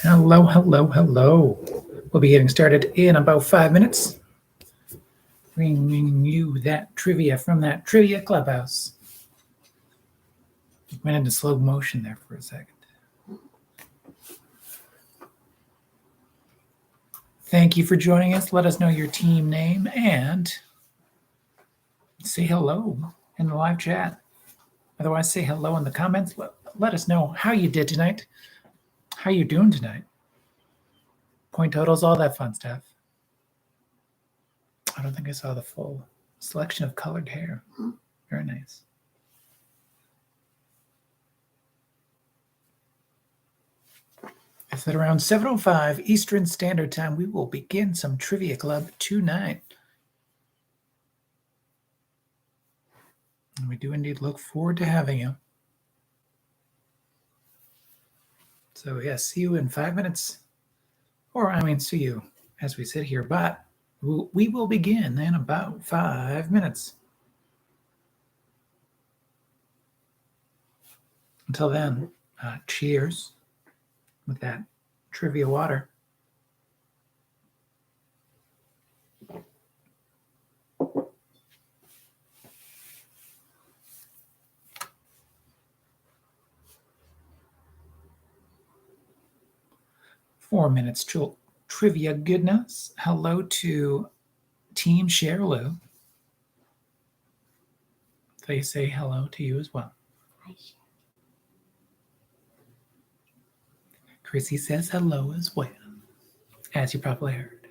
Hello, hello, hello. We'll be getting started in about 5 minutes. Bringing you that trivia from that Trivia Clubhouse. Went into slow motion there for a second. Thank you for joining us. Let us know your team name and say hello in the live chat. Otherwise, say hello in the comments. Let us know how you did tonight, how you doing tonight. Point totals, all that fun stuff. I don't think I saw the full selection of colored hair. Very nice. It's at around 7:05 Eastern Standard Time. We will begin some Trivia Club tonight. And we do indeed look forward to having you. So yes, see you in 5 minutes. Or see you as we sit here, but we will begin in about 5 minutes. Until then, cheers with that trivia water. Four minutes trivia goodness. Hello to Team Sherlou. They say hello to you as well. Hi, Chrissy says hello as well, as you probably heard.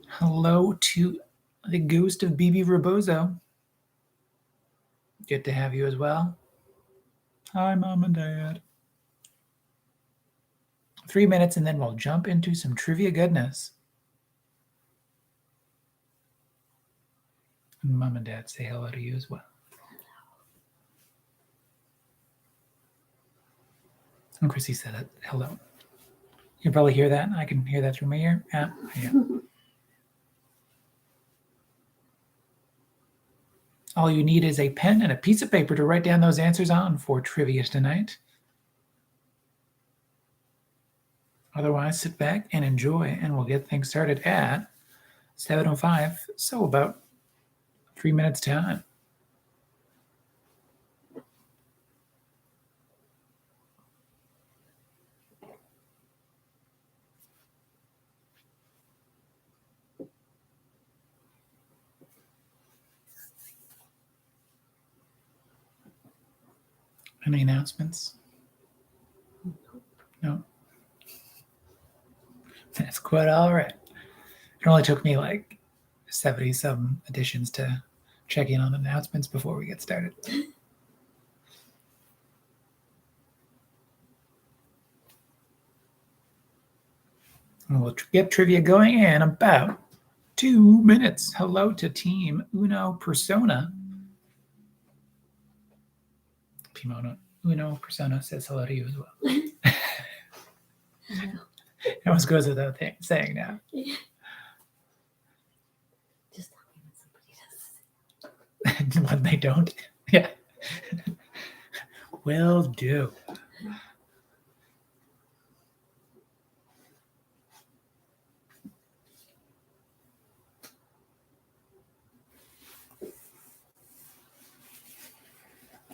Hello to the ghost of BB Rebozo. Good to have you as well. Hi, Mom and Dad. 3 minutes, and then we'll jump into some trivia goodness. And Mom and Dad say hello to you as well. And Chrissy said it. Hello. You can probably hear that. I can hear that through my ear. Yeah. All you need is a pen and a piece of paper to write down those answers on for trivia tonight. Otherwise, sit back and enjoy, and we'll get things started at 7:05. So about 3 minutes time. Any announcements? No. That's quite all right. It only took me like 70-some editions to check in on announcements before we get started. And we'll get trivia going in about 2 minutes. Hello to Team Uno Persona. Team Uno Persona says hello to you as well. Hello. It almost goes without saying now. Yeah. Just tell me when somebody does. When they don't. Yeah. Will do.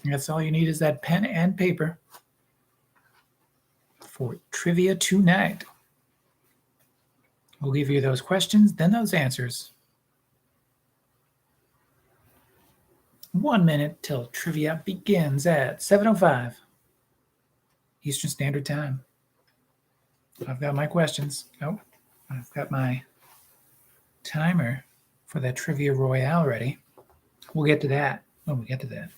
That's all you need is that pen and paper for trivia tonight. We'll give you those questions, then those answers. 1 minute till trivia begins at 7:05 Eastern Standard Time. I've got my questions. Oh, I've got my timer for that Trivia Royale ready. We'll get to that when we get to that.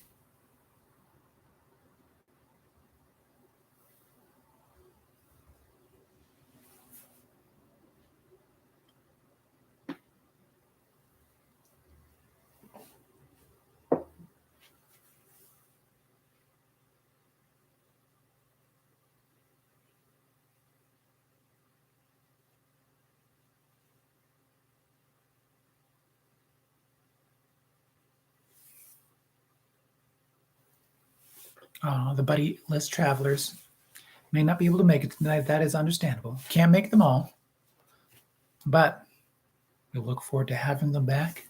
The buddy list travelers may not be able to make it tonight. That is understandable. Can't make them all. But we look forward to having them back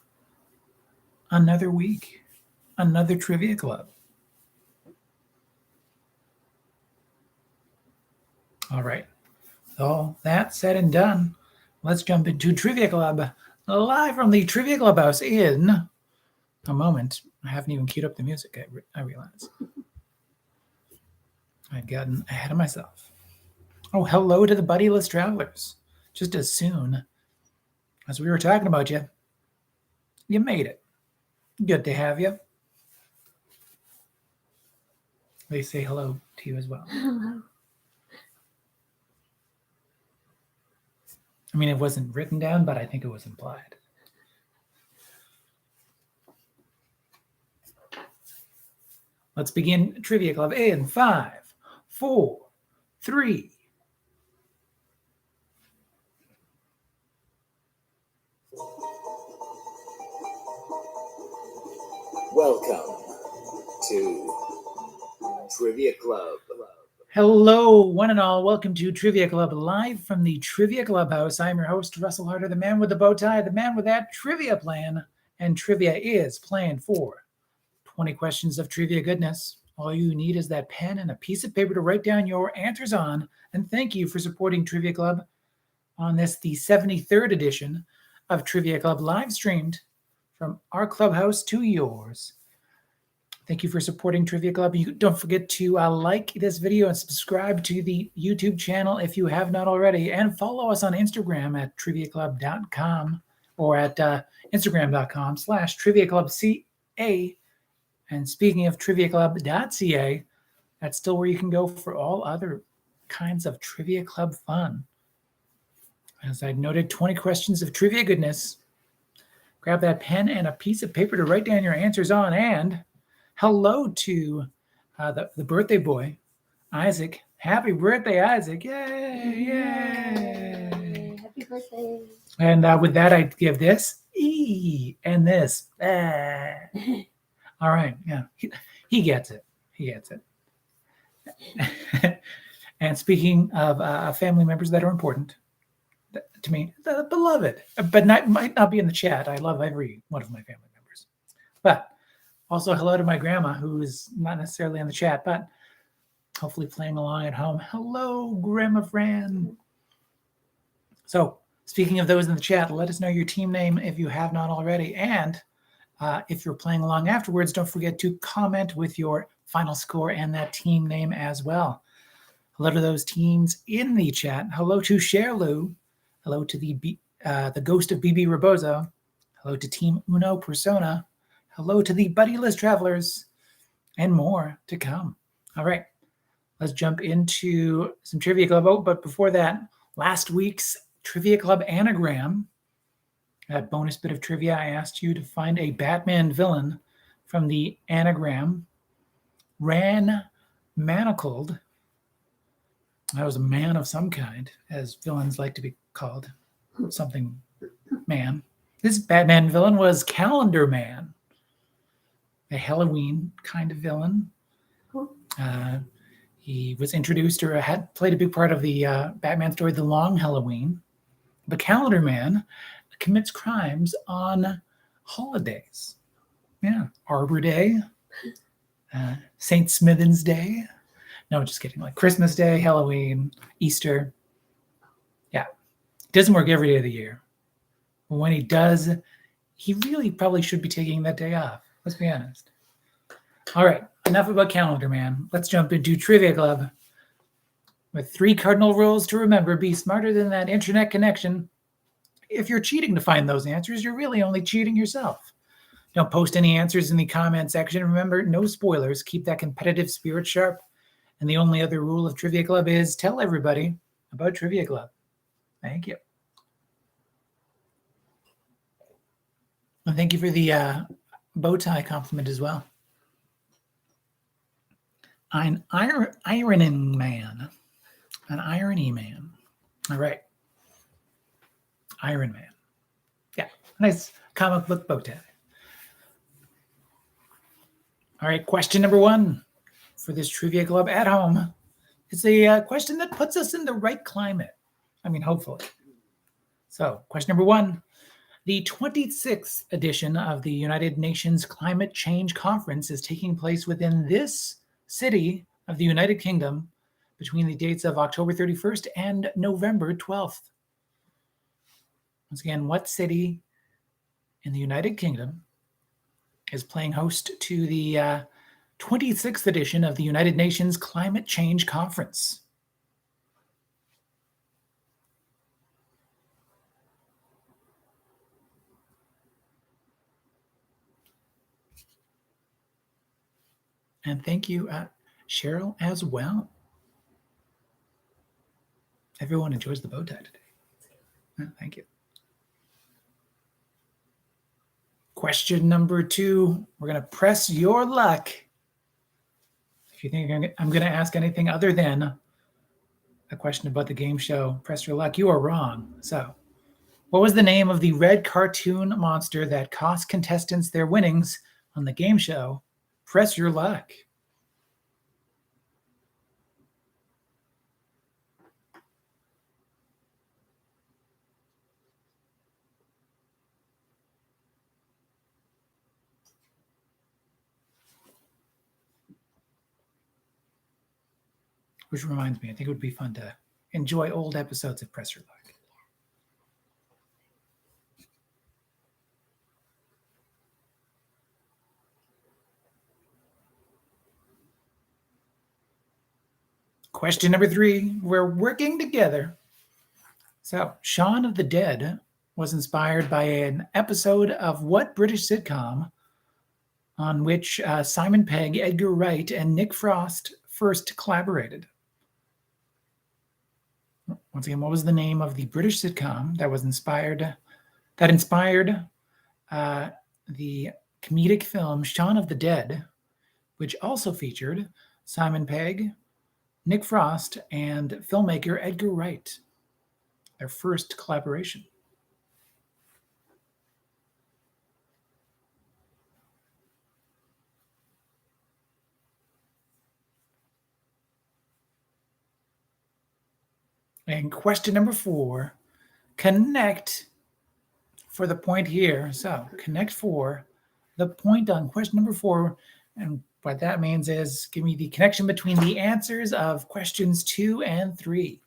another week, another Trivia Club. All right. All that said and done, let's jump into Trivia Club live from the Trivia Clubhouse in a moment. I haven't even queued up the music, I realize. I'd gotten ahead of myself. Oh, hello to the buddy list travelers. Just as soon as we were talking about you, you made it. Good to have you. They say hello to you as well. Hello. I mean, it wasn't written down, but I think it was implied. Let's begin Trivia Club in 5, 4, 3. Welcome to Trivia Club. Hello, one and all. Welcome to Trivia Club, live from the Trivia Clubhouse. I'm your host, Russel Harder, the man with the bow tie, the man with that trivia plan. And trivia is planned for 20 questions of trivia goodness. All you need is that pen and a piece of paper to write down your answers on. And thank you for supporting Trivia Club on this, the 73rd edition of Trivia Club, live streamed from our clubhouse to yours. Thank you for supporting Trivia Club. You don't forget to like this video and subscribe to the YouTube channel if you have not already, and follow us on Instagram at triviaclub.com or at instagram.com/triviaclubca. And speaking of triviaclub.ca, that's still where you can go for all other kinds of Trivia Club fun. As I noted, 20 questions of trivia goodness. Grab that pen and a piece of paper to write down your answers on. And hello to the birthday boy, Isaac. Happy birthday, Isaac. Yay, yay. Happy birthday. And with that, I give this E and this. All right. Yeah, he gets it. He gets it. And speaking of family members that are important to me, the beloved, but might not be in the chat. I love every one of my family members. But also hello to my grandma, who is not necessarily in the chat, but hopefully playing along at home. Hello, Grandma Fran. So speaking of those in the chat, let us know your team name if you have not already. And if you're playing along afterwards, don't forget to comment with your final score and that team name as well. Hello to those teams in the chat. Hello to Sherlu. Hello to the ghost of BB Rebozo. Hello to Team Uno Persona. Hello to the Buddy List Travelers, and more to come. All right, let's jump into some Trivia Club. Oh, but before that, last week's Trivia Club anagram, that bonus bit of trivia, I asked you to find a Batman villain from the anagram. Ran manacled. I was a man of some kind, as villains like to be called. Something man. This Batman villain was Calendar Man, a Halloween kind of villain. He was introduced or had played a big part of the Batman story, The Long Halloween. The Calendar Man commits crimes on holidays. Yeah, Arbor Day, St. Smithens Day. No, just kidding. Like Christmas Day, Halloween, Easter. Yeah, it doesn't work every day of the year. But when he does, he really probably should be taking that day off. Let's be honest. All right, enough about Calendar Man. Let's jump into Trivia Club with 3 cardinal rules to remember. Be smarter than that internet connection. If you're cheating to find those answers, you're really only cheating yourself. Don't post any answers in the comment section. Remember, no spoilers. Keep that competitive spirit sharp. And the only other rule of Trivia Club is tell everybody about Trivia Club. Thank you. And thank you for the bow tie compliment as well. An ironing man. An irony man. All right. Iron Man. Yeah, nice comic book bow tie. All right, question number 1. for this Trivia Club at home. It's a question that puts us in the right climate. I mean, hopefully. So, question number 1. The 26th edition of the United Nations Climate Change Conference is taking place within this city of the United Kingdom between the dates of October 31st and November 12th. Once again, what city in the United Kingdom is playing host to the 26th edition of the United Nations Climate Change Conference? And thank you, Cheryl, as well. Everyone enjoys the bow tie today. Thank you. Question number 2. We're going to press your luck. If you think I'm going to ask anything other than a question about the game show, press your luck. You are wrong. So, what was the name of the red cartoon monster that cost contestants their winnings on the game show? Press your luck. Which reminds me, I think it would be fun to enjoy old episodes of Press Your Luck. Question number 3. We're working together. So, Shaun of the Dead was inspired by an episode of what British sitcom on which Simon Pegg, Edgar Wright, and Nick Frost first collaborated? Once again, what was the name of the British sitcom that inspired the comedic film Shaun of the Dead, which also featured Simon Pegg, Nick Frost, and filmmaker Edgar Wright? Their first collaboration. And question number 4, connect for the point here. So connect for the point on question number 4. And what that means is give me the connection between the answers of questions 2 and 3.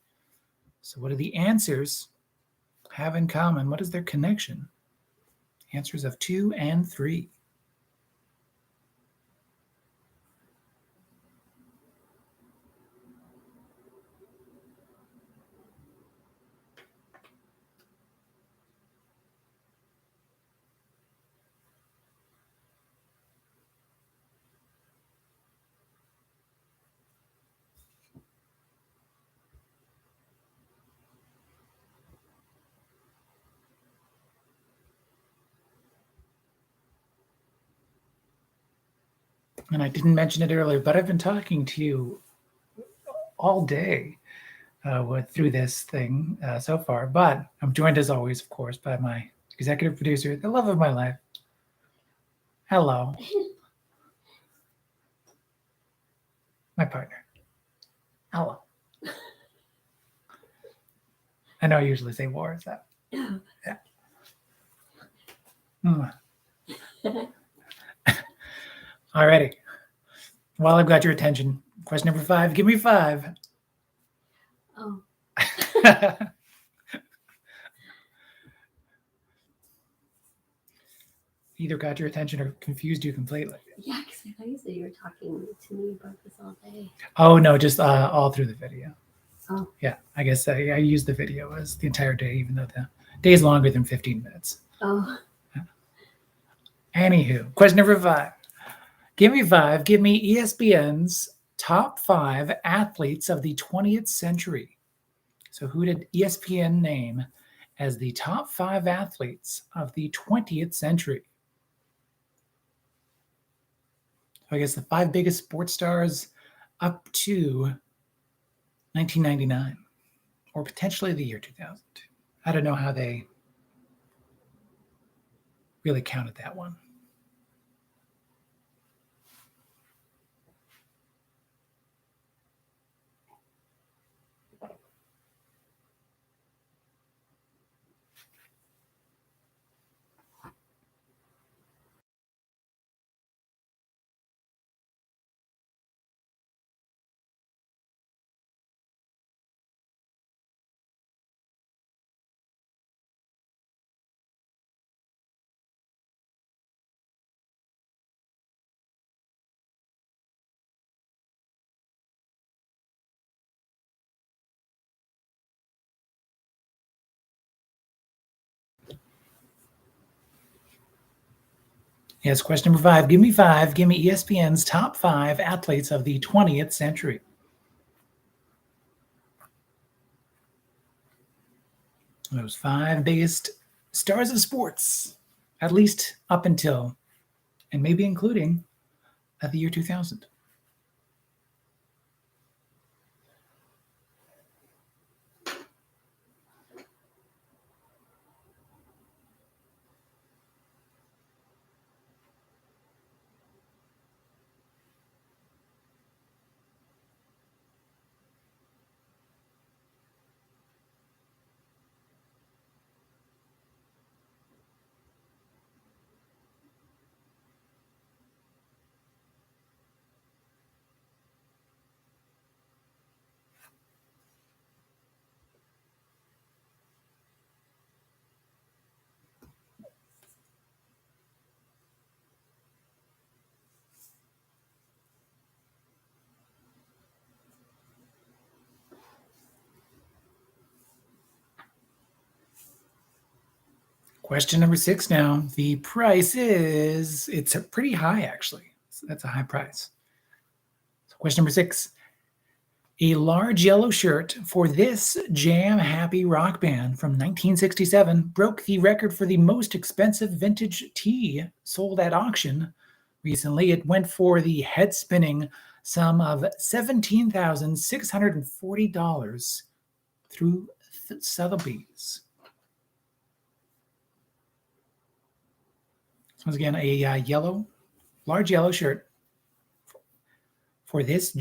So what do the answers have in common? What is their connection? Answers of 2 and 3. And I didn't mention it earlier, but I've been talking to you all day through this thing so far. But I'm joined, as always, of course, by my executive producer, the love of my life. Hello. My partner. Hello. I know I usually say war. Is that? Yeah. Alrighty. While I've got your attention, question number 5. Give me 5. Oh. Either got your attention or confused you completely. Yeah, because I thought you said you were talking to me about this all day. Oh, no, just all through the video. Oh. Yeah, I guess I use the video as the entire day, even though the day is longer than 15 minutes. Oh. Anywho, question number 5. Give me 5. Give me ESPN's top 5 athletes of the 20th century. So who did ESPN name as the top 5 athletes of the 20th century? So I guess the 5 biggest sports stars up to 1999 or potentially the year 2000. I don't know how they really counted that one. Yes, question number 5. Give me 5. Give me ESPN's top 5 athletes of the 20th century. Those 5 biggest stars of sports, at least up until, and maybe including, the year 2000. Question number 6 now. The price is, it's pretty high, actually. So that's a high price. So question number 6. A large yellow shirt for this jam-happy rock band from 1967 broke the record for the most expensive vintage tee sold at auction. Recently, it went for the head-spinning sum of $17,640 through Sotheby's. Once again, a large yellow shirt for this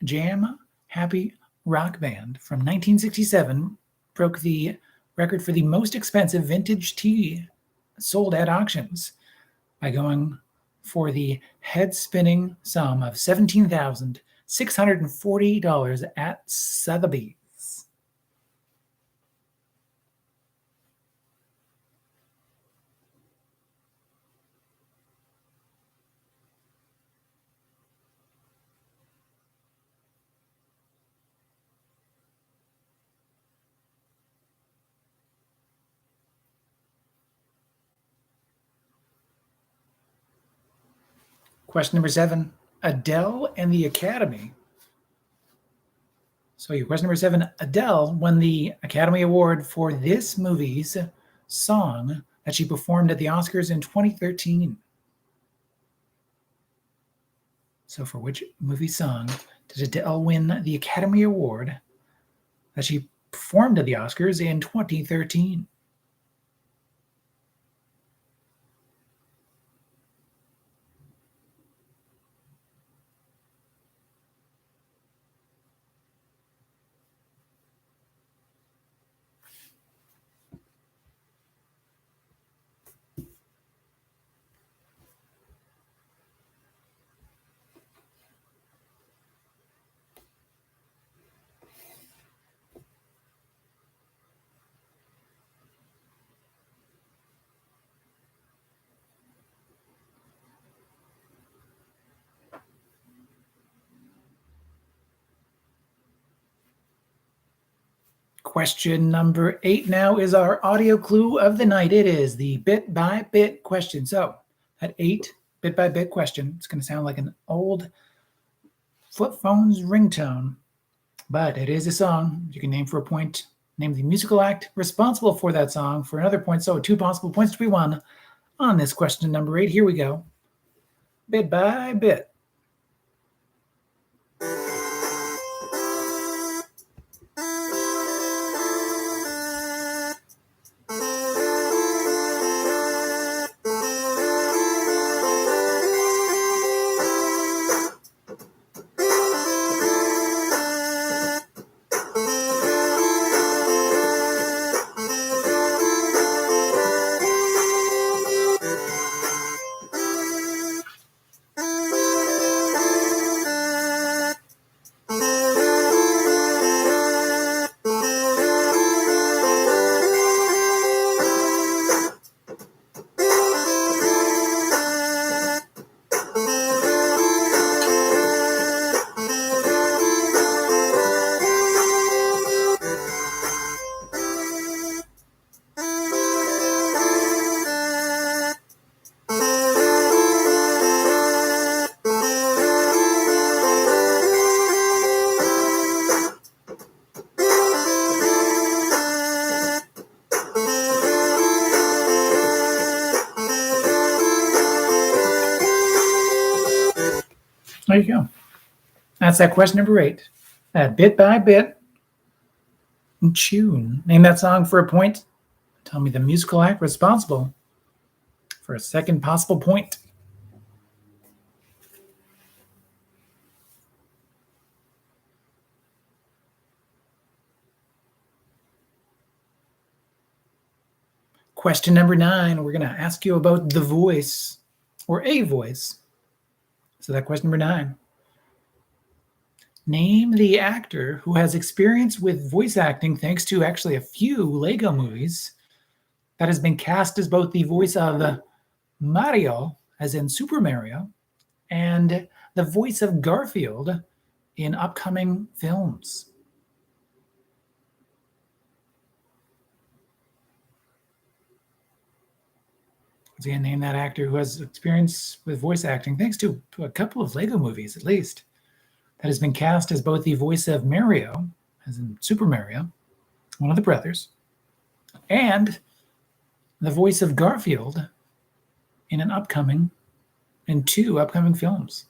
jam-happy rock band from 1967 broke the record for the most expensive vintage tee sold at auctions by going for the head-spinning sum of $17,640 at Sotheby's. Question number 7, Adele and the Academy. So your question number 7, Adele won the Academy Award for this movie's song that she performed at the Oscars in 2013. So for which movie song did Adele win the Academy Award that she performed at the Oscars in 2013? Question number 8 now is our audio clue of the night. It is the bit by bit question. So that 8 bit by bit question, it's going to sound like an old flip phone's ringtone, but it is a song you can name for a point. Name the musical act responsible for that song for another point. So 2 possible points to be won on this question number 8. Here we go. Bit by bit. There you go. That's that question number 8. That bit by bit tune. Name that song for a point. Tell me the musical act responsible for a second possible point. Question number 9, we're going to ask you about the voice or a voice. So that question number 9. Name the actor who has experience with voice acting thanks to actually a few Lego movies that has been cast as both the voice of Mario, as in Super Mario, and the voice of Garfield in upcoming films. Once again, name that actor who has experience with voice acting thanks to a couple of Lego movies at least, that has been cast as both the voice of Mario, as in Super Mario, one of the brothers, and the voice of Garfield in two upcoming films.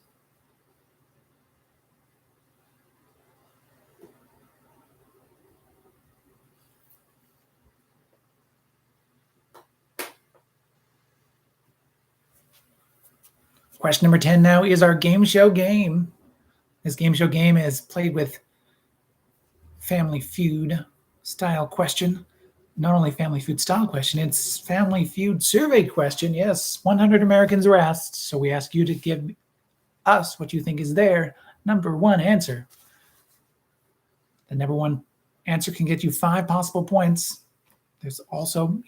Question number 10 now is our game show game. This game show game is played with Family Feud style question. Not only Family Feud style question, it's Family Feud survey question. Yes, 100 Americans were asked, so we ask you to give us what you think is their number one answer. The number one answer can get you 5 possible points. There's also,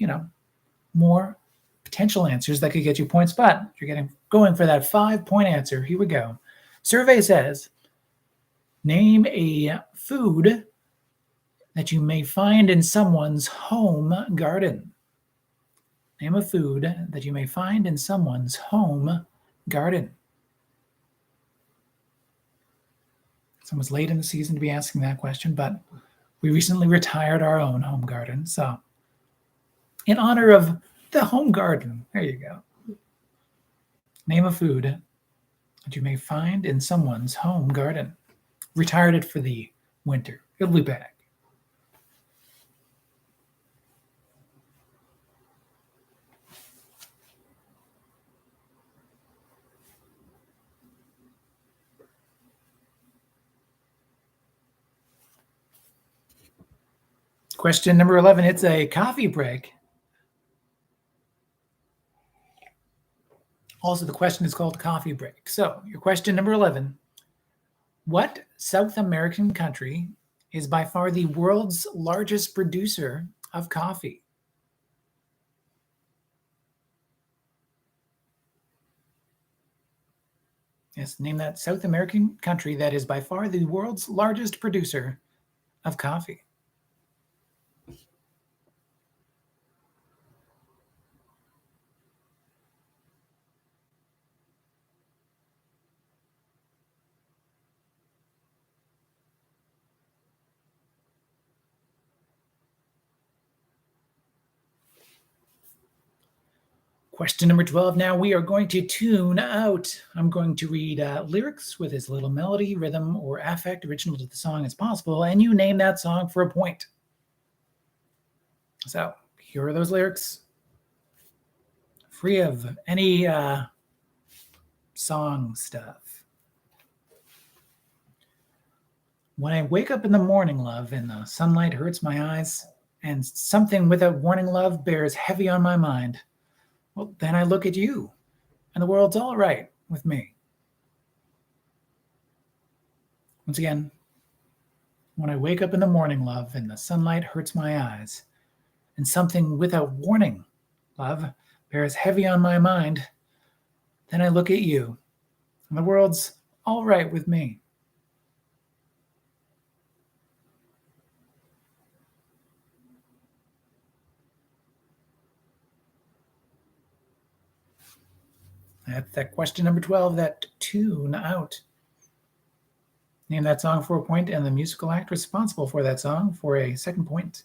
more potential answers that could get you points, but you're going for that 5-point answer. Here we go. Survey says, name a food that you may find in someone's home garden. Name a food that you may find in someone's home garden. Someone's late in the season to be asking that question, but we recently retired our own home garden. So in honor of the home garden, there you go. Name a food that you may find in someone's home garden. Retired it for the winter. It'll be back. Question number 11, it's a coffee break. Also, the question is called coffee break. So, your question number 11, what South American country is by far the world's largest producer of coffee? Yes, name that South American country that is by far the world's largest producer of coffee. Question number 12. Now we are going to tune out. I'm going to read lyrics with as little melody, rhythm, or affect original to the song as possible, and you name that song for a point. So here are those lyrics. Free of any song stuff. When I wake up in the morning, love, and the sunlight hurts my eyes, and something without warning, love, bears heavy on my mind, well, then I look at you, and the world's all right with me. Once again, when I wake up in the morning, love, and the sunlight hurts my eyes, and something without warning, love, bears heavy on my mind, then I look at you, and the world's all right with me. That's that question number 12, that tune out. Name that song for a point, and the musical act responsible for that song for a second point.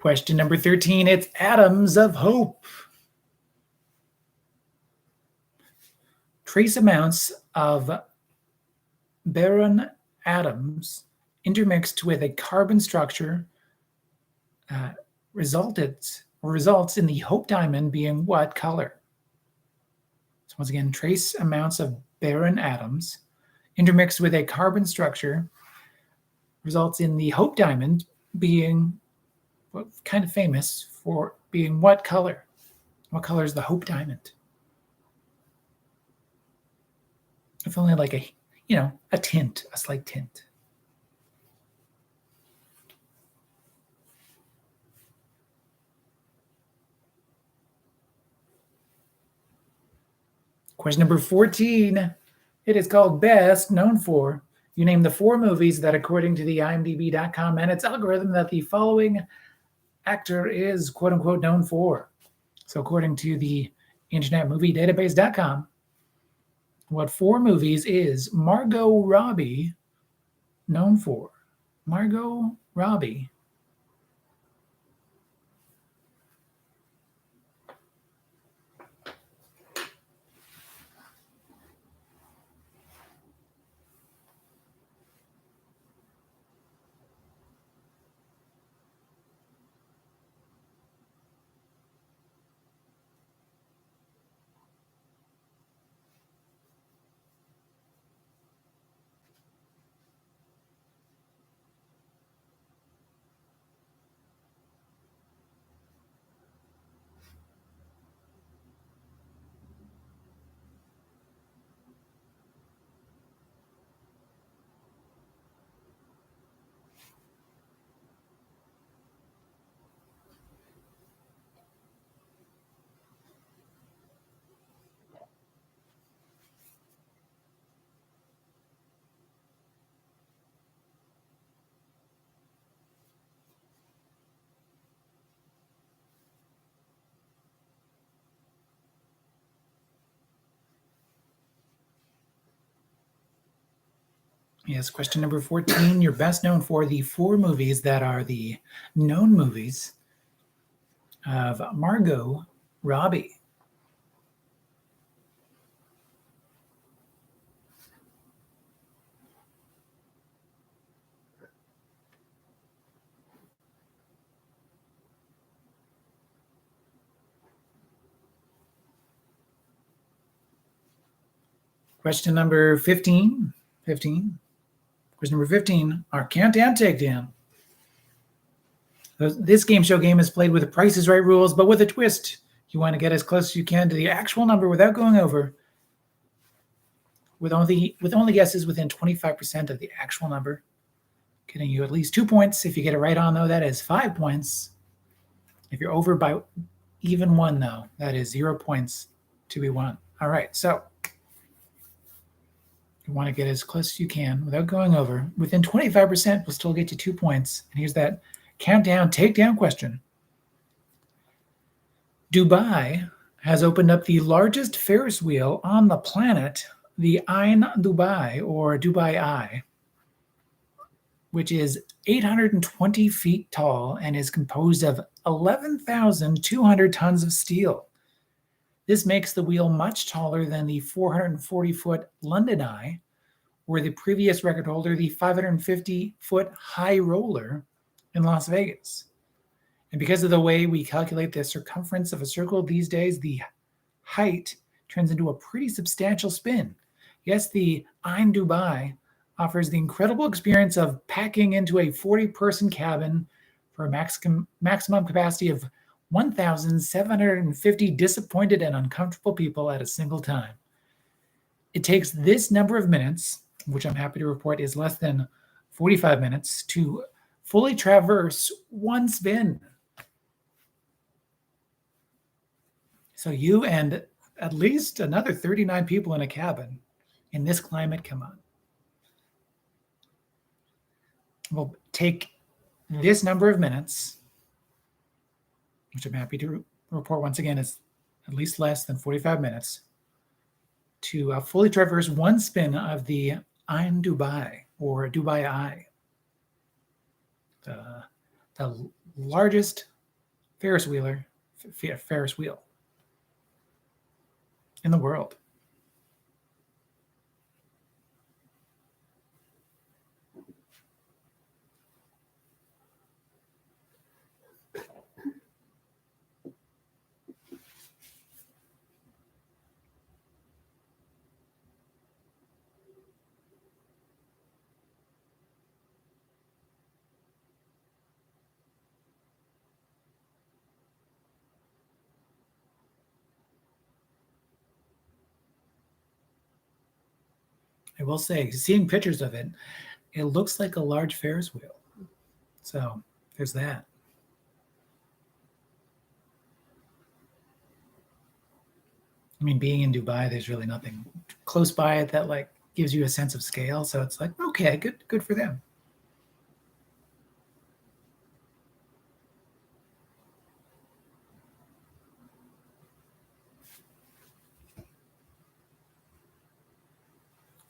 Question number 13, it's atoms of hope. Trace amounts of boron atoms intermixed with a carbon structure results in the hope diamond being what color? So once again, trace amounts of boron atoms intermixed with a carbon structure results in the hope diamond being kind of famous for being what color? What color is the hope diamond? If only like a tint, a slight tint. Question number 14. It is called Best Known For. You name the 4 movies that, according to the IMDb.com and its algorithm, that the following actor is quote-unquote known for. So according to the Internet Movie Database.com, what 4 movies is Margot Robbie known for? Margot Robbie. Yes, question number 14. You're best known for the 4 movies that are the known movies of Margot Robbie. Question number 15. Question number 15, our countdown takedown. This game show game is played with the Price is Right rules, but with a twist. You want to get as close as you can to the actual number without going over. With only guesses within 25% of the actual number. Getting you at least 2 points. If you get it right on, though, that is 5 points. If you're over by even 1, though, that is 0 points to be won. All right, so you want to get as close as you can without going over. Within 25% will still get you 2 points. And here's that countdown takedown question. Dubai has opened up the largest Ferris wheel on the planet, the Ain Dubai, or Dubai Eye, which is 820 feet tall and is composed of 11,200 tons of steel. This makes the wheel much taller than the 440-foot London Eye, or the previous record holder, the 550-foot High Roller in Las Vegas. And because of the way we calculate the circumference of a circle these days, the height turns into a pretty substantial spin. Yes, the Ain Dubai offers the incredible experience of packing into a 40-person cabin for a maximum capacity of 1,750 disappointed and uncomfortable people at a single time. It takes this number of minutes, which I'm happy to report is less than 45 minutes, to fully traverse one spin. So you and at least another 39 people in a cabin in this climate, come on. We'll take this number of minutes, which I'm happy to report once again is at least less than 45 minutes, to fully traverse one spin of the Ain Dubai, or Dubai Eye, the largest Ferris wheel in the world? I will say, seeing pictures of it, it looks like a large Ferris wheel. So there's that. I mean, being in Dubai, there's really nothing close by it that like gives you a sense of scale. So it's like, okay, good for them.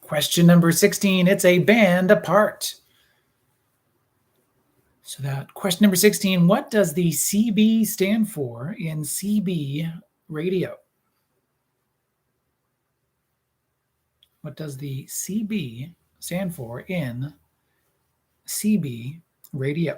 Question number 16, it's a band apart. So that question number 16, what does the CB stand for in CB radio? What does the CB stand for in CB radio?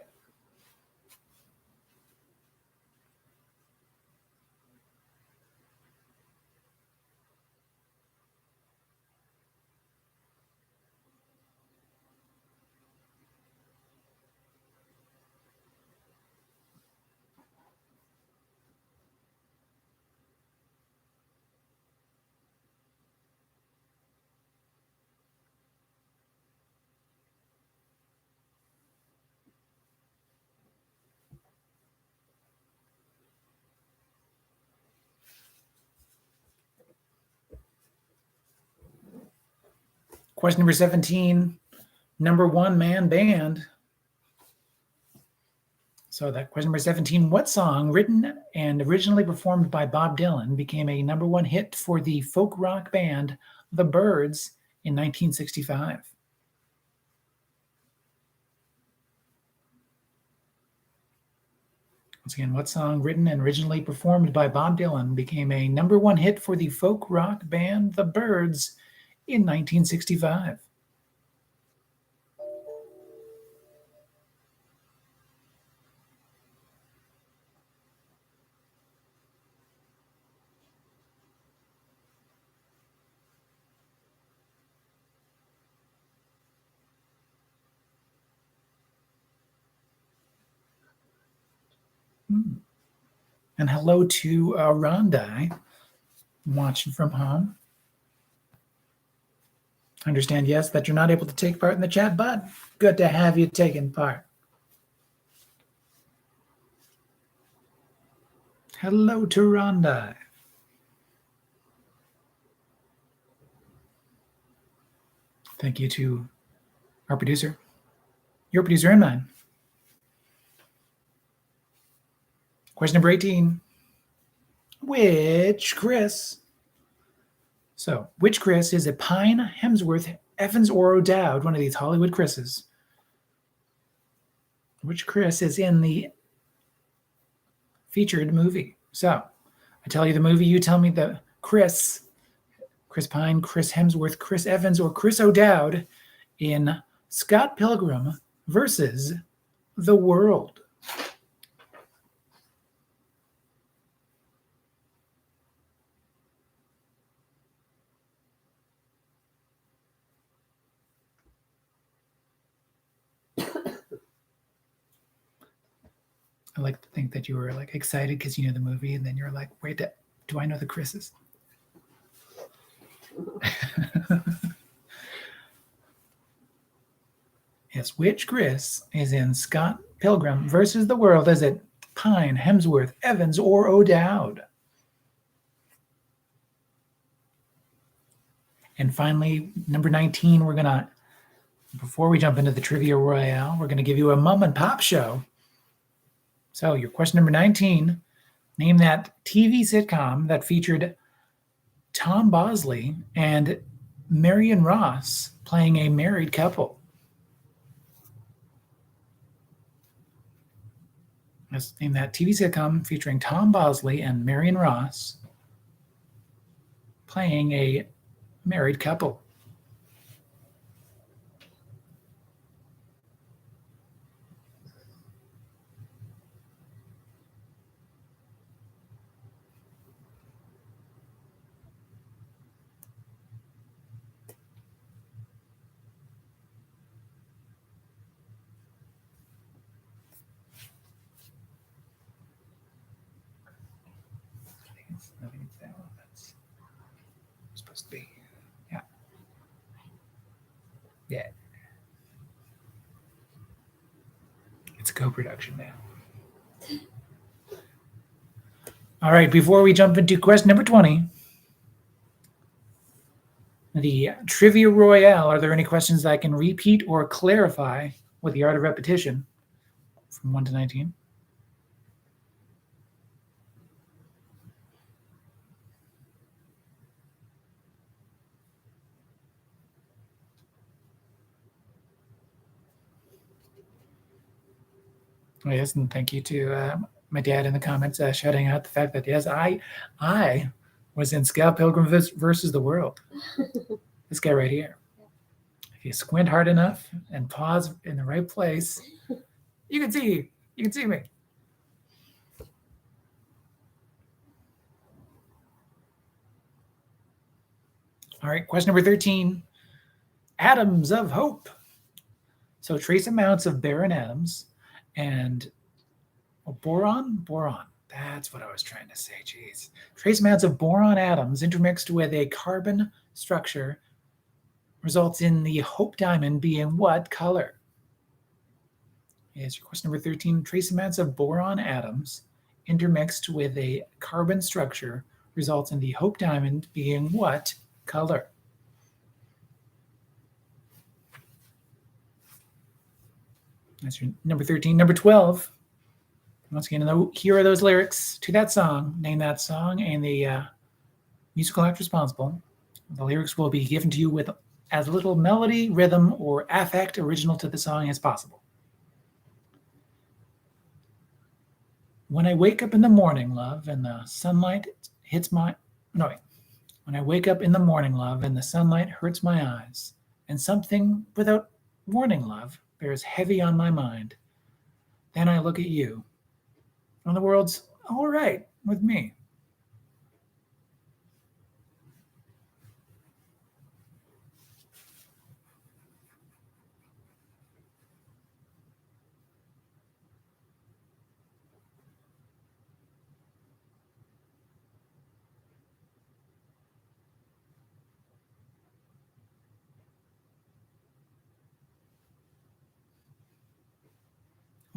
Question number 17, number one man band. So that question number 17, what song written and originally performed by Bob Dylan became a number one hit for the folk rock band The Byrds in 1965? Once again, what song written and originally performed by Bob Dylan became a number one hit for the folk rock band The Byrds in 1965? And hello to Rondai, watching from home. I understand, yes, that you're not able to take part in the chat, but good to have you taking part. Hello to Rondai. Thank you to our producer, your producer and mine. Question number 18. Which Chris? So, which Chris is a Pine, Hemsworth, Evans, or O'Dowd? One of these Hollywood Chris's. Which Chris is in the featured movie? So, I tell you the movie, you tell me the Chris Pine, Chris Hemsworth, Chris Evans, or Chris O'Dowd in Scott Pilgrim versus the World. I like to think that you were like excited because you know the movie, and then you're like, wait, do I know the Chris's? Yes, which Chris is in Scott Pilgrim versus the World? Is it Pine, Hemsworth, Evans, or O'Dowd? And finally, number 19, before we jump into the Trivia Royale, we're going to give you a mom and pop show. So your question number 19, name that TV sitcom that featured Tom Bosley and Marion Ross playing a married couple. Let's name that TV sitcom featuring Tom Bosley and Marion Ross playing a married couple. I think it's that one. That's supposed to be. Yeah. Yeah. It's a co-production now. All right, before we jump into question number 20, the Trivia Royale, are there any questions that I can repeat or clarify with the art of repetition from 1 to 19? Yes, and thank you to my dad in the comments shouting out the fact that, yes, I was in Scout Pilgrim versus the World. This guy right here. If you squint hard enough and pause in the right place, you can see me. All right, question number 13. Atoms of hope. So trace amounts of barren atoms and boron. That's what I was trying to say. Geez. Trace amounts of boron atoms intermixed with a carbon structure results in the hope diamond being what color? Yes, your question number 13. Trace amounts of boron atoms intermixed with a carbon structure results in the hope diamond being what color? That's your number 13. Number 12. Once again, here are those lyrics to that song. Name that song and the musical act responsible. The lyrics will be given to you with as little melody, rhythm, or affect original to the song as possible. When I wake up in the morning, love, and the sunlight hits my... No, wait. When I wake up in the morning, love, and the sunlight hurts my eyes, and something without warning, love, bears heavy on my mind, then I look at you, and the world's all right with me.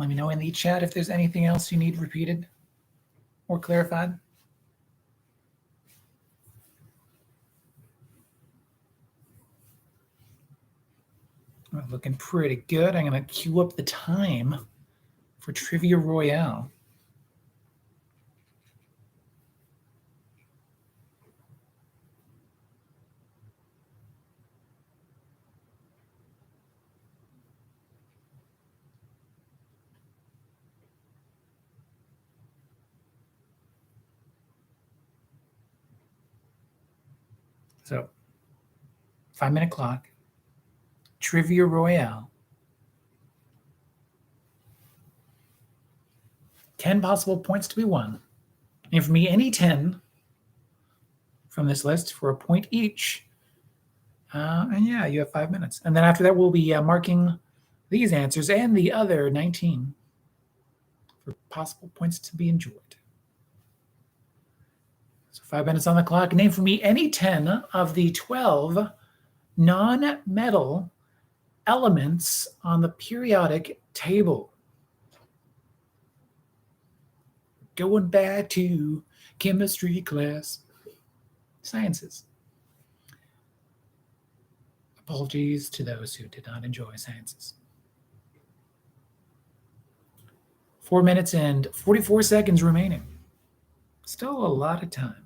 Let me know in the chat if there's anything else you need repeated or clarified. We're looking pretty good. I'm going to queue up the time for Trivia Royale. So, 5-minute clock. Trivia Royale. 10 possible points to be won. And for me, any 10 from this list for a point each. And yeah, you have 5 minutes. And then after that, we'll be marking these answers and the other 19 for possible points to be enjoyed. So 5 minutes on the clock. Name for me any 10 of the 12 non-metal elements on the periodic table. Going back to chemistry class. Sciences. Apologies to those who did not enjoy sciences. 4 minutes and 44 seconds remaining. Still a lot of time.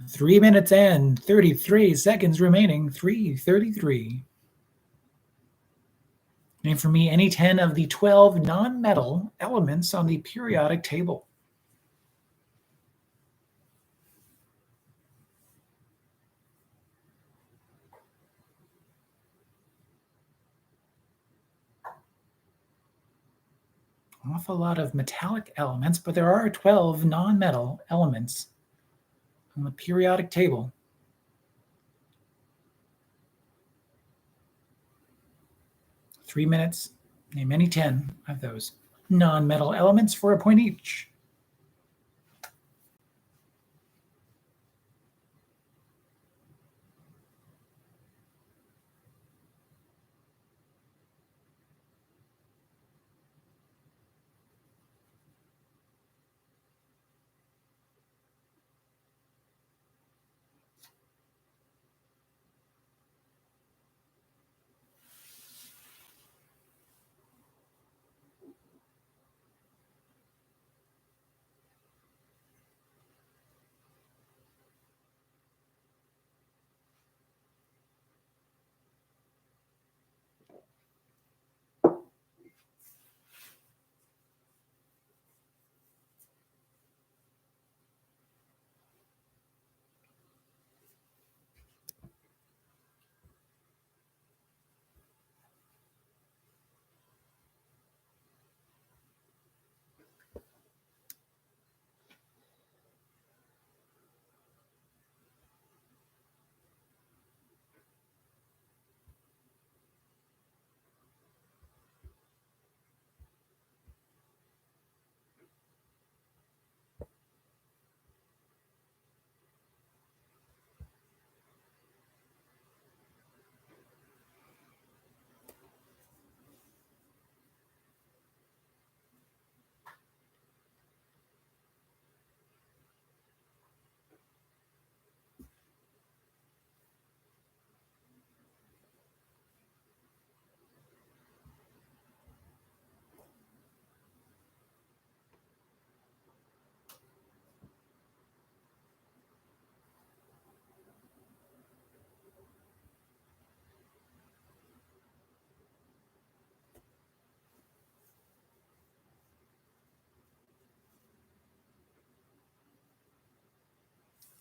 3 minutes and 33 seconds remaining. 3:33. Name for me any 10 of the 12 non-metal elements on the periodic table. An awful lot of metallic elements, but there are 12 non-metal elements on the periodic table. Three minutes. Name any 10 of those non-metal elements for a point each.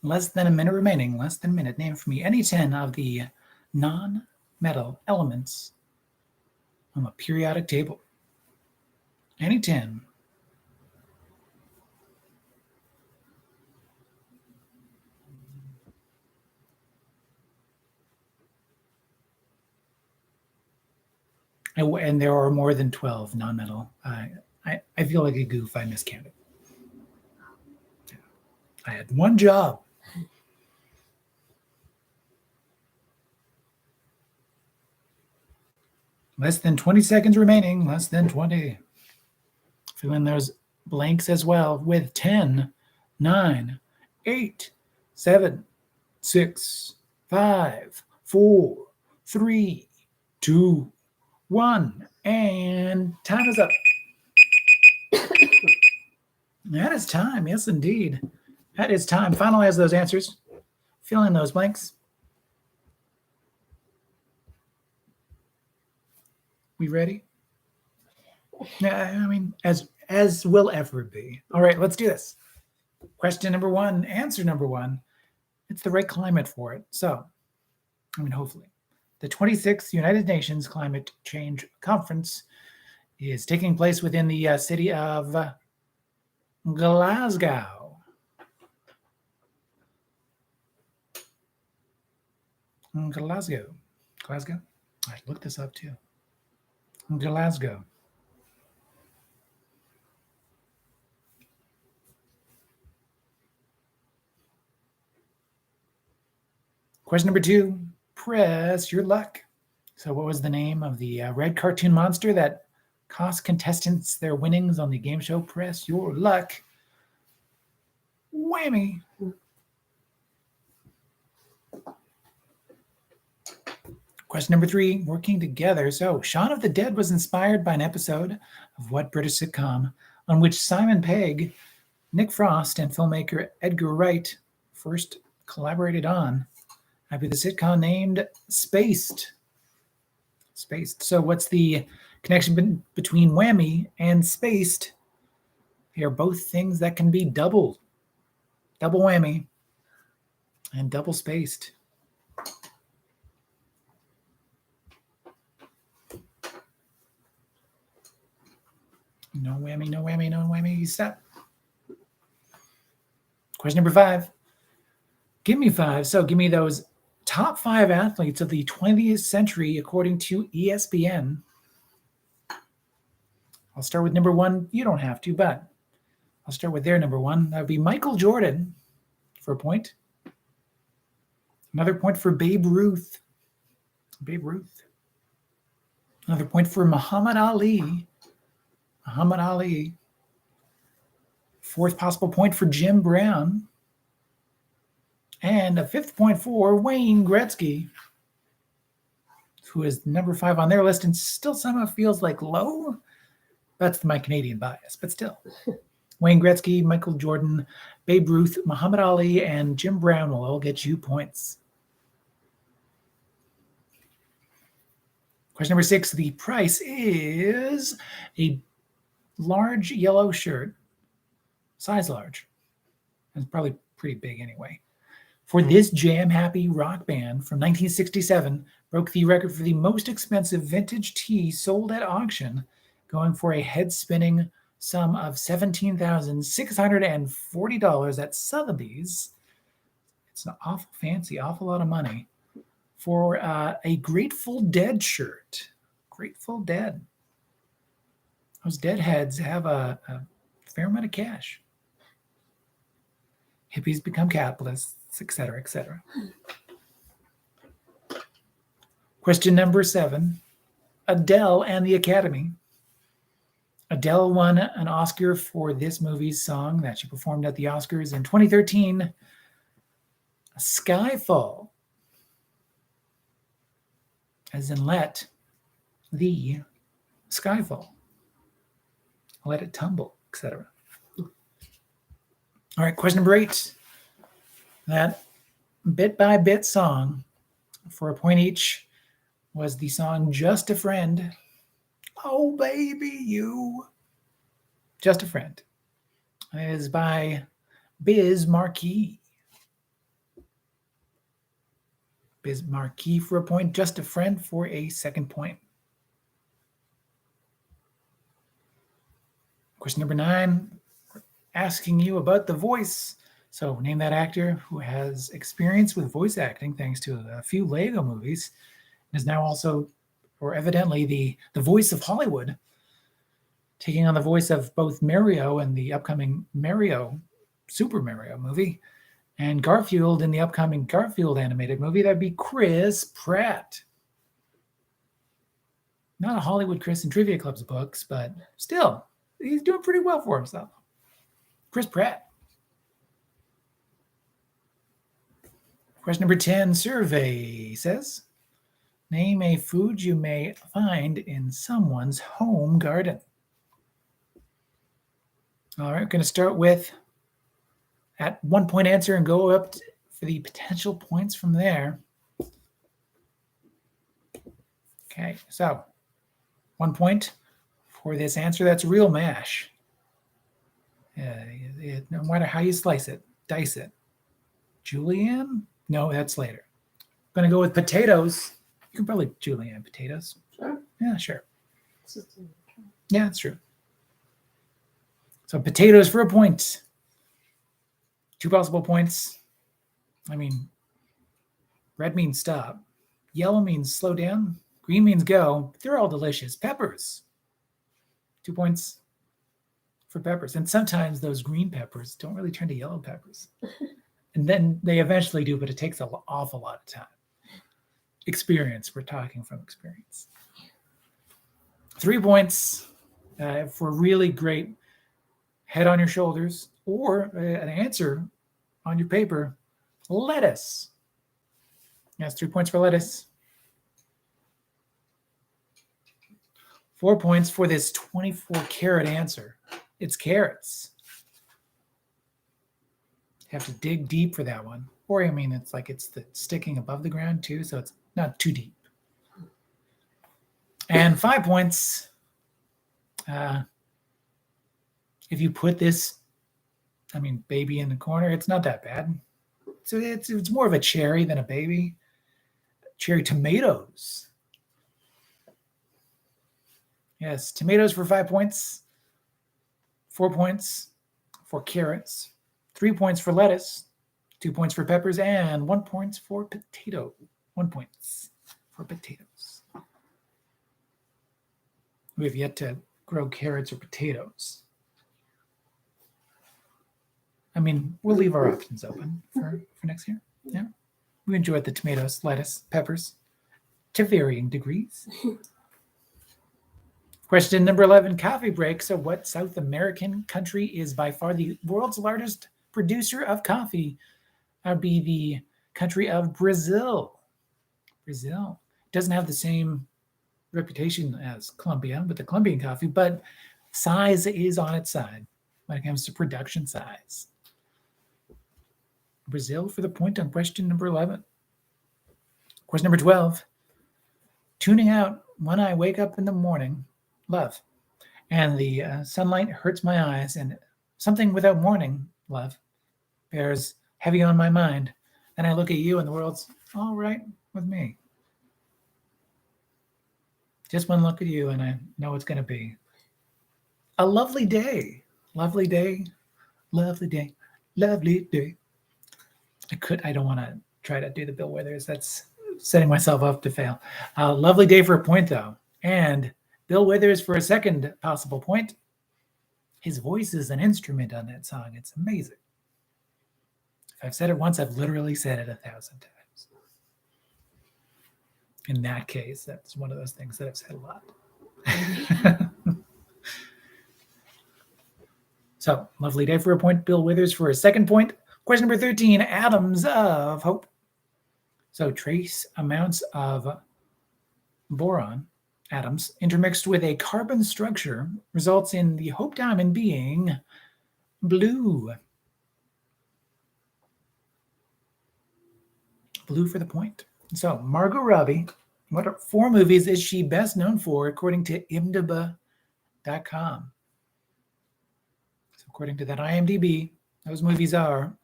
Less than a minute remaining. Less than a minute. Name for me any 10 of the non-metal elements on the periodic table. Any 10. And there are more than 12 non-metal. I feel like a goof. I miscounted. I had one job. Less than 20 seconds remaining. Less than 20. Fill in those blanks as well with 10, 9, 8, 7, 6, 5, 4, 3, 2, 1. And time is up. That is time. Yes, indeed. That is time. Finalize those answers. Fill in those blanks. We ready? Yeah, I mean, as will ever be. All right, let's do this. Question number 1, answer number 1. It's the right climate for it. So, I mean, hopefully. The 26th United Nations Climate Change Conference is taking place within the city of Glasgow. Glasgow. I looked this up too. Glasgow. Question number 2. Press your luck. So what was the name of the red cartoon monster that cost contestants their winnings on the game show Press Your Luck? Whammy. Question number 3, working together. So Shaun of the Dead was inspired by an episode of what British sitcom on which Simon Pegg, Nick Frost, and filmmaker Edgar Wright first collaborated on. Might be the sitcom named Spaced. Spaced. So what's the connection between whammy and spaced? They are both things that can be doubled. Double whammy and double spaced. No whammy, no whammy, no whammy. Stop. Question number 5. Give me 5. So give me those top 5 athletes of the 20th century according to ESPN. I'll start with number 1. You don't have to, but I'll start with their number 1. That would be Michael Jordan for a point. Another point for Babe Ruth. Babe Ruth. Another point for Muhammad Ali. Muhammad Ali. 4th possible point for Jim Brown. And a 5th point for Wayne Gretzky, who is number 5 on their list and still somehow feels like low. That's my Canadian bias, but still. Wayne Gretzky, Michael Jordan, Babe Ruth, Muhammad Ali, and Jim Brown will all get you points. Question number 6. The price is a large yellow shirt, size large. It's probably pretty big anyway. For this jam-happy rock band from 1967, broke the record for the most expensive vintage tee sold at auction, going for a head-spinning sum of $17,640 at Sotheby's. It's an awful fancy, awful lot of money for a Grateful Dead shirt. Grateful Dead. Those deadheads have a fair amount of cash. Hippies become capitalists, etc., etc. Question number 7. Adele and the Academy. Adele won an Oscar for this movie's song that she performed at the Oscars in 2013, Skyfall. As in let the skyfall. Let it tumble, etc. All right, question number 8. That bit-by-bit song for a point each was the song Just a Friend. Oh, baby, you. Just a Friend. It is by Biz Markie. Biz Markie for a point. Just a Friend for a second point. Question number 9. We're asking you about The Voice. So name that actor who has experience with voice acting thanks to a few Lego movies and is now also, or evidently, the voice of Hollywood, taking on the voice of both Mario in the upcoming Super Mario movie, and Garfield in the upcoming Garfield animated movie. That'd be Chris Pratt. Not a Hollywood Chris in Trivia Club's books, but still, he's doing pretty well for himself. Chris Pratt. Question number 10, survey says, name a food you may find in someone's home garden. All right, we're going to start with at 1 point answer and go up for the potential points from there. Okay, so 1 point for this answer. That's real mash. No matter how you slice it, dice it. Julienne? No, that's later. I'm going to go with potatoes. You can probably julienne potatoes. Sure. Yeah, sure. Yeah, that's true. So potatoes for a point. 2 possible points. I mean, red means stop. Yellow means slow down. Green means go. They're all delicious. Peppers. 2 points for peppers. And sometimes those green peppers don't really turn to yellow peppers. And then they eventually do, but it takes an awful lot of time. Experience. We're talking from experience. 3 points for really great head on your shoulders or an answer on your paper. Lettuce. Yes, 3 points for lettuce. 4 points for this 24-carat answer. It's carrots. You have to dig deep for that one. Or, I mean, it's like it's sticking above the ground too, so it's not too deep. And 5 points. If you put this, I mean, baby in the corner, it's not that bad. So it's more of a cherry than a baby. Cherry tomatoes. Yes, tomatoes for 5 points. 4 points for carrots. 3 points for lettuce. 2 points for peppers, and 1 point for potato. 1 point for potatoes. We have yet to grow carrots or potatoes. I mean, we'll leave our options open for next year. Yeah. We enjoyed the tomatoes, lettuce, peppers to varying degrees. Question number 11, coffee break. So what South American country is by far the world's largest producer of coffee? That would be the country of Brazil. Brazil doesn't have the same reputation as Colombia with the Colombian coffee, but size is on its side when it comes to production size. Brazil for the point on question number 11. Question number 12. Tuning out when I wake up in the morning, love, and the sunlight hurts my eyes, and something without warning, love, bears heavy on my mind, and I look at you and the world's all right with me. Just one look at you and I know it's going to be a lovely day. Lovely day. Lovely day. Lovely day. I don't want to try to do the Bill Withers. That's setting myself up to fail. Lovely day for a point, though. And Bill Withers for a second possible point. His voice is an instrument on that song. It's amazing. If I've said it once, I've literally said it 1,000 times. In that case, that's one of those things that I've said a lot. So, lovely day for a point. Bill Withers for a second point. Question number 13, atoms of hope. So, trace amounts of boron atoms intermixed with a carbon structure results in the hope diamond being blue. Blue for the point. So, Margot Robbie, what 4 movies is she best known for according to imdb.com? So, according to that IMDb, those movies are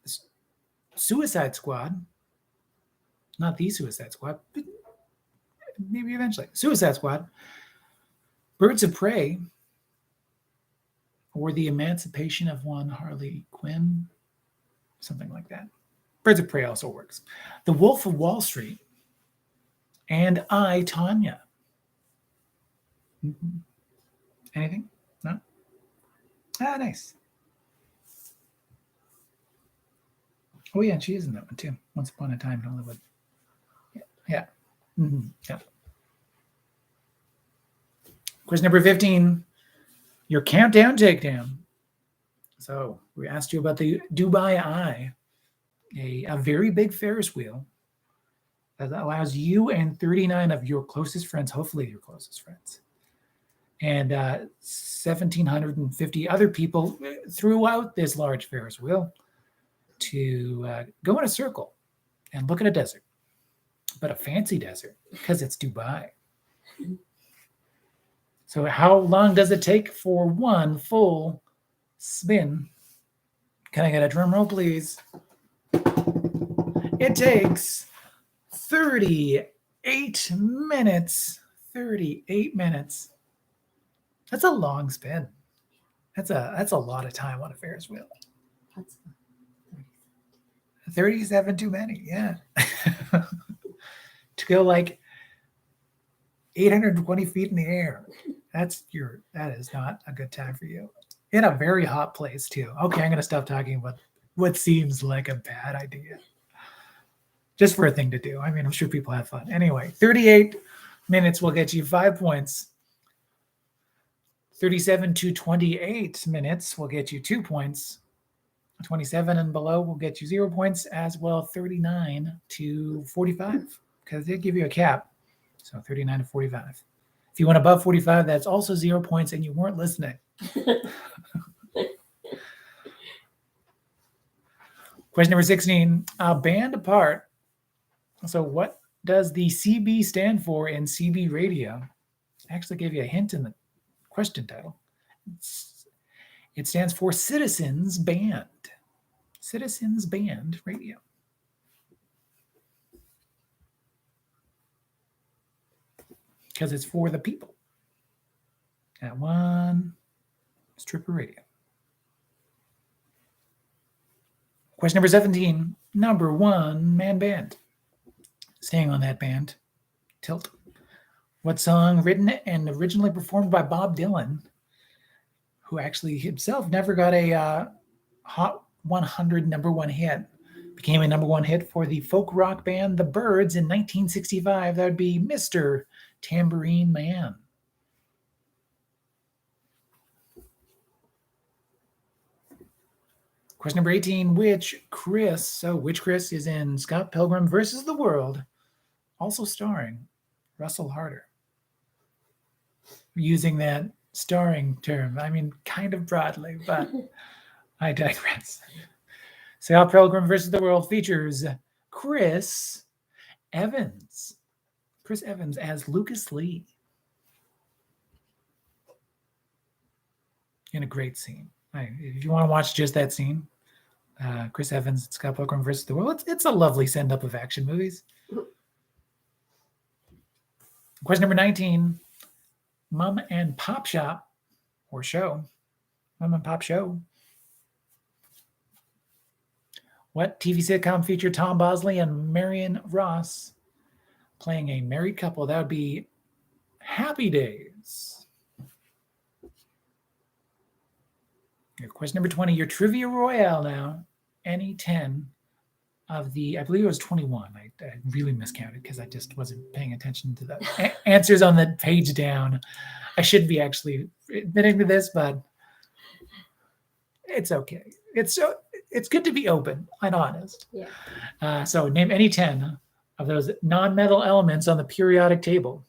Suicide Squad, not the Suicide Squad, but maybe eventually. Suicide Squad, Birds of Prey, or The Emancipation of One Harley Quinn, something like that. Birds of Prey also works. The Wolf of Wall Street, and I, Tonya. Mm-hmm. Anything? No? Ah, nice. Oh, yeah, and she is in that one, too. Once Upon a Time in Hollywood. Yeah. Mm-hmm. Yeah. Question number 15, your countdown takedown. So we asked you about the Dubai Eye, a very big Ferris wheel that allows you and 39 of your closest friends, hopefully your closest friends, and 1,750 other people throughout this large Ferris wheel to go in a circle and look at a desert, but a fancy desert because it's Dubai. So how long does it take for one full spin? Can I get a drum roll, please? It takes 38 minutes. 38 minutes. That's a long spin. That's a lot of time on a Ferris wheel. That's 37 too many, yeah. To go like 820 feet in the air. That is not a good time for you. In a very hot place too. Okay, I'm gonna stop talking about what seems like a bad idea. Just for a thing to do. I mean, I'm sure people have fun. Anyway, 38 minutes will get you 5 points. 37 to 28 minutes will get you 2 points. 27 and below will get you 0 points, as well 39 to 45, because they give you a cap. So 39 to 45. If you went above 45, that's also 0 points, and you weren't listening. Question number 16. A band apart. So what does the CB stand for in CB radio? I actually gave you a hint in the question title. It stands for Citizens Band. Citizens Band Radio. Because it's for the people. That one strip of radio. Question number 17. Number one man band. Staying on that band. Tilt. What song written and originally performed by Bob Dylan, who actually himself never got a Hot 100 number one hit, became a number one hit for the folk rock band The Byrds in 1965. That would be Mr. Tambourine Man. Question number 18. Which Chris is in Scott Pilgrim versus the World, also starring Russell Harder? Using that starring term, I mean, kind of broadly, but I digress. Scott Pilgrim versus the World features Chris Evans. Chris Evans as Lucas Lee. In a great scene. If you want to watch just that scene, Chris Evans, Scott Pilgrim versus the World, it's a lovely send-up of action movies. Question number 19. Mom and Pop Shop or show. Mom and Pop Show. What TV sitcom featured Tom Bosley and Marion Ross playing a married couple? That would be Happy Days. Question number 20. Your Trivia Royale now. Any 10 of the, I believe it was 21. I really miscounted because I just wasn't paying attention to the answers on the page down. I shouldn't be actually admitting to this, but it's okay. It's good to be open and honest. Yeah. So name any 10 of those non-metal elements on the periodic table.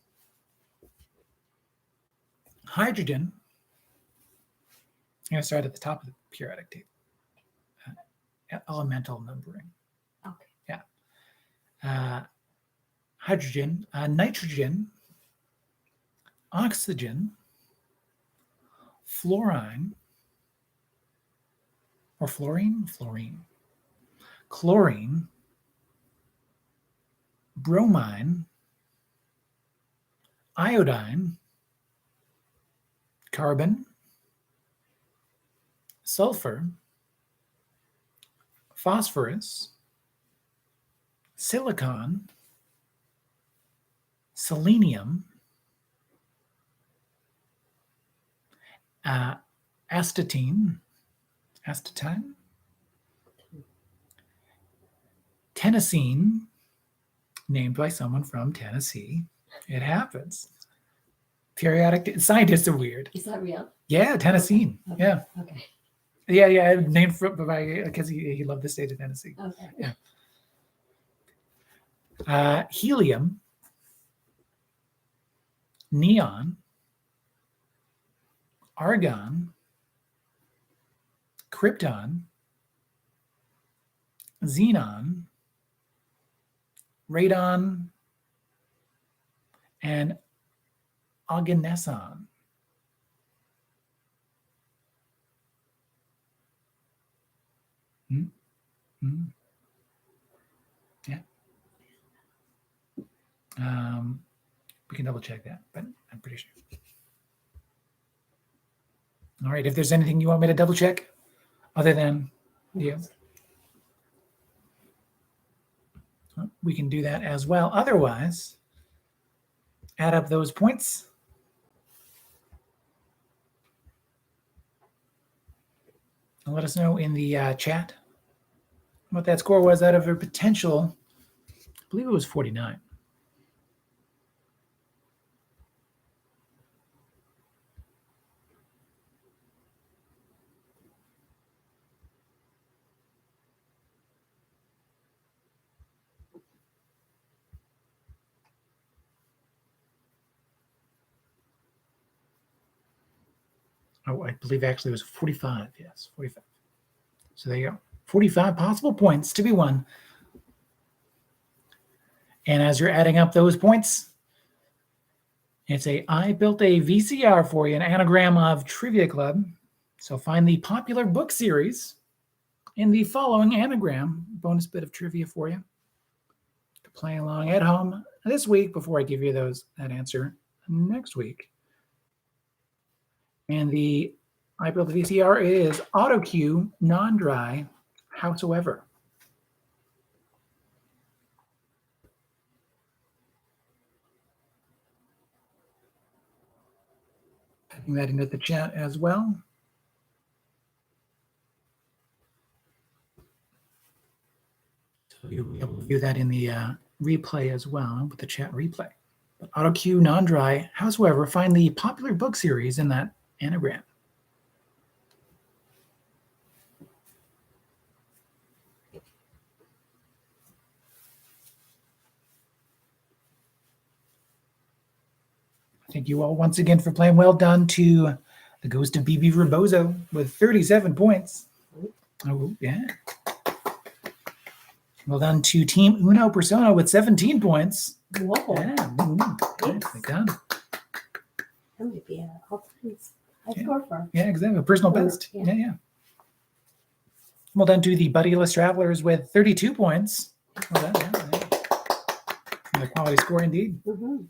Hydrogen. I'm going to start at the top of the periodic table. Elemental numbering. Okay. Yeah. Hydrogen, nitrogen, oxygen, fluorine, or fluorine, chlorine, bromine, iodine, carbon, sulfur, phosphorus, silicon, selenium, astatine, tennessine, named by someone from Tennessee. It happens. Periodic scientists are weird. Is that real? Yeah, Tennessine. Okay. Yeah. Okay. Yeah. Named by because he loved the state of Tennessee. Okay. Yeah. Helium, neon, argon, krypton, xenon, radon, and oganesson. Yeah. We can double check that, but I'm pretty sure. All right. If there's anything you want me to double check other than you, we can do that as well. Otherwise, add up those points. And let us know in the chat what that score was out of a potential, I believe it was 49. Oh, I believe actually it was 45. Yes, 45. So there you go. 45 possible points to be won. And as you're adding up those points, I built a VCR for you, an anagram of Trivia Club. So find the popular book series in the following anagram. Bonus bit of trivia for you to play along at home this week before I give you that answer next week. And I built the VCR is auto cue, non-dry, howsoever. Typing that into the chat as well. So you'll be able to view that in the replay as well with the chat replay. But auto cue, non-dry, howsoever, find the popular book series in that anagram. Thank you all once again for playing. Well done to the Ghost of BB Rebozo with 37 points. Oh, yeah. Well done to Team Uno Persona with 17 points. Whoa. Yeah. Nicely done. That might be an all-time high score for. Yeah, exactly. Personal best. Yeah. Yeah. Well done to the Buddyless Travelers with 32 points. Well done. Yeah. And a quality score indeed. Mm-hmm.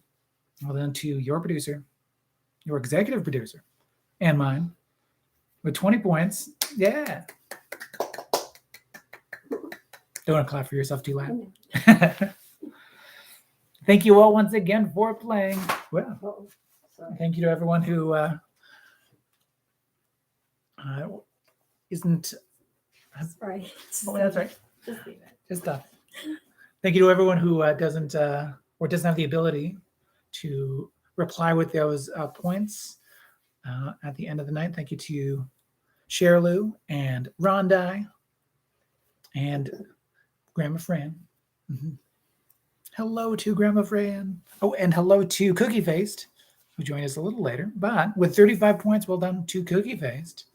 Well done to your producer, your executive producer, and mine with 20 points. Yeah. Don't want to clap for yourself too loud. Thank you all once again for playing. Well, Oh, sorry. thank you to everyone who isn't. Sorry. Oh, that's right. Just leave it. Just stop. Thank you to everyone who doesn't have the ability to reply with those points at the end of the night. Thank you to Sherlu and Rondai and Grandma Fran. Mm-hmm. Hello to Grandma Fran. Oh, and hello to Cookie Faced, who joined us a little later. But with 35 points, well done to Cookie Faced.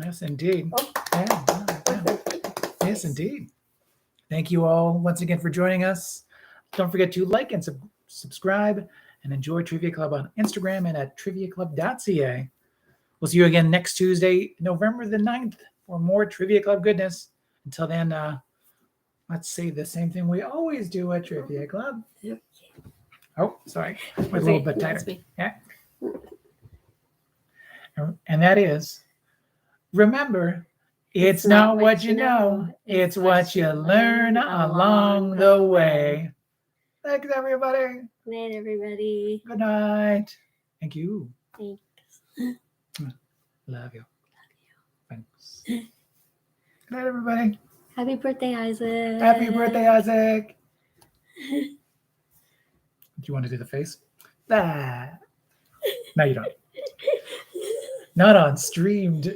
Yes, indeed. Oh. Yeah. Yes, indeed. Thank you all once again for joining us. Don't forget to like and subscribe and enjoy Trivia Club on Instagram and at triviaclub.ca. We'll see you again next Tuesday, November the 9th, for more Trivia Club goodness. Until then, let's say the same thing we always do at Trivia Club. Yep. Oh, sorry. Went a little bit That's tighter. me. Yeah. And that is, remember, it's not what you know, it's what you learn along the way. Thanks, everybody. Good night, everybody. Good night. Thank you. Thanks. Love you. Thanks. Good night, everybody. Happy birthday, Isaac. Happy birthday, Isaac. Do you want to do the face? Ah. No, you don't. Not on streamed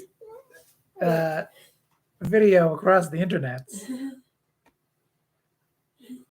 video across the internet.